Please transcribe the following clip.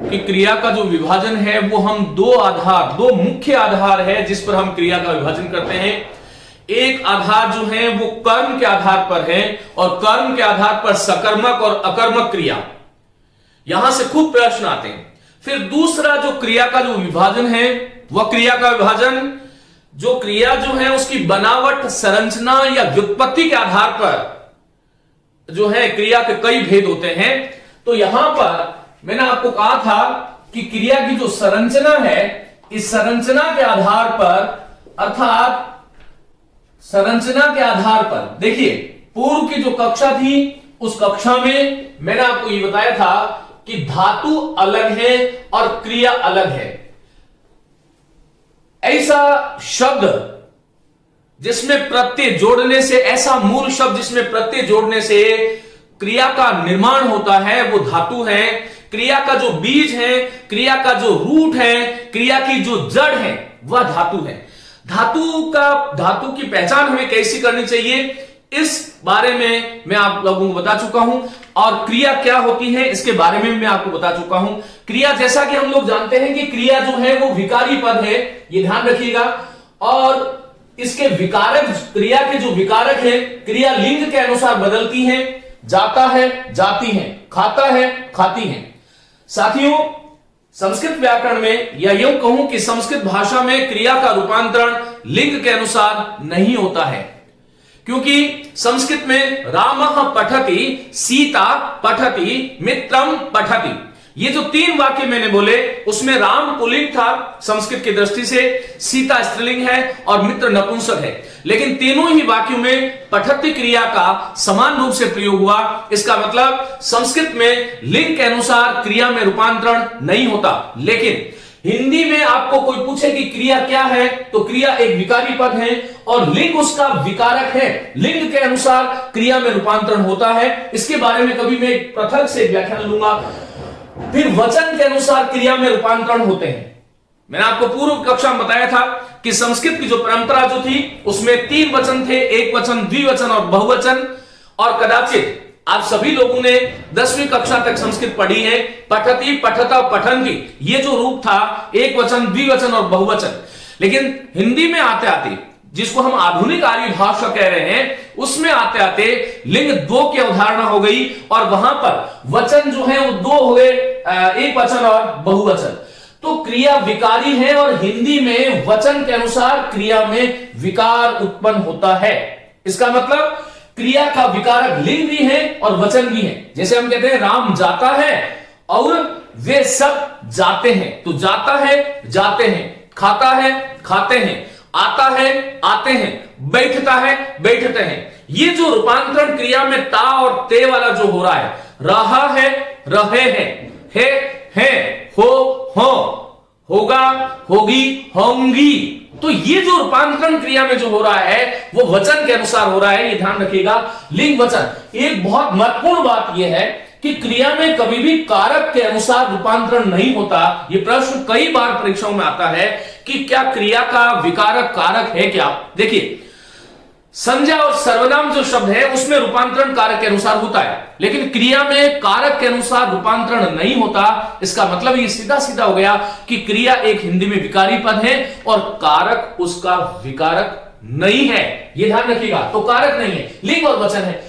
कि क्रिया का जो विभाजन है वो हम दो मुख्य आधार है जिस पर हम क्रिया का विभाजन करते हैं। एक आधार जो है वो कर्म के आधार पर है और कर्म के आधार पर सकर्मक और अकर्मक क्रिया, यहां से खूब प्रश्न आते हैं। फिर दूसरा जो क्रिया का जो विभाजन है वह क्रिया का विभाजन जो क्रिया जो है उसकी बनावट, संरचना या व्युत्पत्ति के आधार पर जो है क्रिया के कई भेद होते हैं। तो यहां पर मैंने आपको कहा था कि क्रिया की जो संरचना है, इस संरचना के आधार पर, अर्थात संरचना के आधार पर, देखिए पूर्व की जो कक्षा थी उस कक्षा में मैंने आपको ये बताया था कि धातु अलग है और क्रिया अलग है। ऐसा शब्द जिसमें प्रत्यय जोड़ने से, ऐसा मूल शब्द जिसमें प्रत्यय जोड़ने से क्रिया का निर्माण होता है वो धातु है। क्रिया का जो बीज है, क्रिया का जो रूट है, क्रिया की जो जड़ है वह धातु है। धातु की पहचान हमें कैसी करनी चाहिए इस बारे में मैं आप लोगों को बता चुका हूं, और क्रिया क्या होती है इसके बारे में मैं आपको बता चुका हूं। क्रिया, जैसा कि हम लोग जानते हैं कि क्रिया जो है वो विकारी पद है, ये ध्यान रखिएगा। और इसके विकारक, क्रिया के जो विकारक है, क्रिया लिंग के अनुसार बदलती है, जाता है, जाती है, खाता है, खाती है। साथियों, संस्कृत व्याकरण में, या यूं कहूं कि संस्कृत भाषा में क्रिया का रूपांतरण लिंग के अनुसार नहीं होता है, क्योंकि संस्कृत में रामः पठति, सीता पठति, मित्रम पठति, ये जो 3 वाक्य मैंने बोले उसमें राम पुल्लिंग था संस्कृत की दृष्टि से, सीता स्त्रीलिंग है और मित्र नपुंसक है, लेकिन तीनों ही वाक्यों में पठति क्रिया का समान रूप से प्रयोग हुआ। इसका मतलब संस्कृत में लिंग के अनुसार क्रिया में रूपांतरण नहीं होता। लेकिन हिंदी में आपको कोई पूछे कि क्रिया क्या है, तो क्रिया एक विकारी पद है और लिंग उसका विकारक है, लिंग के अनुसार क्रिया में रूपांतरण होता है। इसके बारे में कभी मैं पृथक से व्याख्यान लूंगा। फिर वचन के अनुसार क्रिया में रूपांतरण होते हैं। मैंने आपको पूर्व कक्षा में बताया था कि संस्कृत की जो परंपरा जो थी उसमें 3 वचन थे, एक वचन, द्विवचन और बहुवचन। और कदाचित आप सभी लोगों ने 10वीं कक्षा तक संस्कृत पढ़ी है। पठति, पठता, पठन्ति, ये जो रूप था एक वचन, द्विवचन और बहुवचन। लेकिन हिंदी में आते आते, जिसको हम आधुनिक आर्य भाषा कह रहे हैं, उसमें आते आते लिंग 2 की अवधारणा हो गई और वहां पर वचन जो है वो 2 हो गए, एक वचन और बहुवचन। तो क्रिया विकारी है और हिंदी में वचन के अनुसार क्रिया में विकार उत्पन्न होता है। इसका मतलब क्रिया का विकारक लिंग भी है और वचन भी है। जैसे हम कहते हैं राम जाता है और वे सब जाते हैं, तो जाता है, जाते हैं, खाता है, खाते हैं, आता है, आते हैं, बैठता है, बैठते हैं। ये जो रूपांतरण क्रिया में ता और ते वाला जो हो रहा है, रहा है, रहे हैं, है, हो, होगा, होगी, होंगी, तो ये जो रूपांतरण क्रिया में जो हो रहा है वो वचन के अनुसार हो रहा है, ये ध्यान रखिएगा। लिंग वचन। एक बहुत महत्वपूर्ण बात यह है कि क्रिया में कभी भी कारक के अनुसार रूपांतरण नहीं होता। यह प्रश्न कई बार परीक्षाओं में आता है कि क्या क्रिया का विकारक कारक है क्या। देखिए, संज्ञा और सर्वनाम जो शब्द है उसमें रूपांतरण कारक के अनुसार होता है, लेकिन क्रिया में कारक के अनुसार रूपांतरण नहीं होता। इसका मतलब ये सीधा सीधा हो गया कि क्रिया एक हिंदी में विकारी पद है और कारक उसका विकारक नहीं है, ये ध्यान रखिएगा। तो कारक नहीं है, लिंग और वचन है।